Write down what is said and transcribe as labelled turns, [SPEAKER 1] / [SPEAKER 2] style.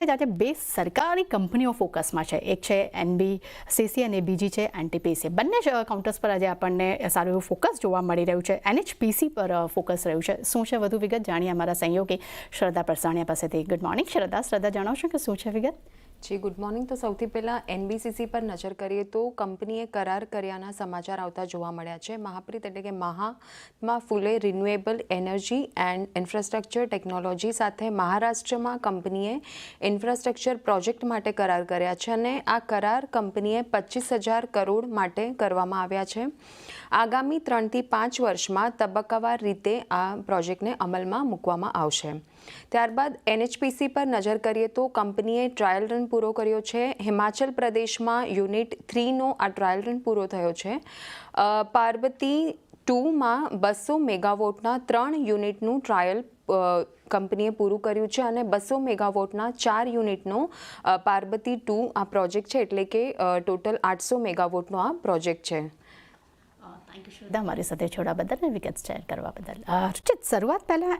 [SPEAKER 1] આજે બે સરકારી કંપનીઓ ફોકસમાં છે. એક છે એનબીસીસી અને બીજી છે એનટીપીસી. બંને કાઉન્ટર્સ પર આજે આપણને સારું એવું ફોકસ જોવા મળી રહ્યું છે. એનએચપીસી પર ફોકસ રહ્યું છે. શું છે વધુ વિગત જાણીએ અમારા સહયોગી શ્રદ્ધા પરસાણીયા પાસેથી. ગુડ મોર્નિંગ શ્રદ્ધા, જણાવશો કે શું છે વિગત?
[SPEAKER 2] જી ગુડ મોર્નિંગ. તો સૌથી પહેલાં એનબીસીસી પર નજર કરીએ તો કંપનીએ કરાર કર્યાના સમાચાર આવતા જોવા મળ્યા છે. મહાપ્રીત એટલે કે મહાત્મા ફૂલે renewable energy and infrastructure technology સાથે મહારાષ્ટ્રમાં કંપનીએ ઇન્ફ્રાસ્ટ્રક્ચર પ્રોજેક્ટ માટે કરાર કર્યા છે અને આ કરાર કંપનીએ 25,000 કરોડ માટે કરવામાં આવ્યા છે. આગામી 3 થી 5 વર્ષમાં તબક્કાવાર રીતે આ પ્રોજેક્ટને અમલમાં મૂકવામાં આવશે. ત્યારબાદ એનએચપીસી પર નજર કરીએ તો કંપનીએ ટ્રાયલ રન પૂરો કર્યો છે. હિમાચલ પ્રદેશમાં યુનિટ 3નો આ ટ્રાયલ રન પૂરો થયો છે. પાર્વતી 2માં 200 મેગાવોટના 3 યુનિટનું ટ્રાયલ કંપનીએ પૂરું કર્યું છે અને 200 મેગાવોટના 4 યુનિટનો પાર્વતી 2 આ પ્રોજેક્ટ છે, એટલે કે ટોટલ 800 મેગાવોટનો આ પ્રોજેક્ટ છે.
[SPEAKER 1] થેન્ક યુ શ્રદ્ધા, અમારી સાથે જોડા બદલ અને વિગત શેર કરવા બદલ. શરૂઆત પહેલાં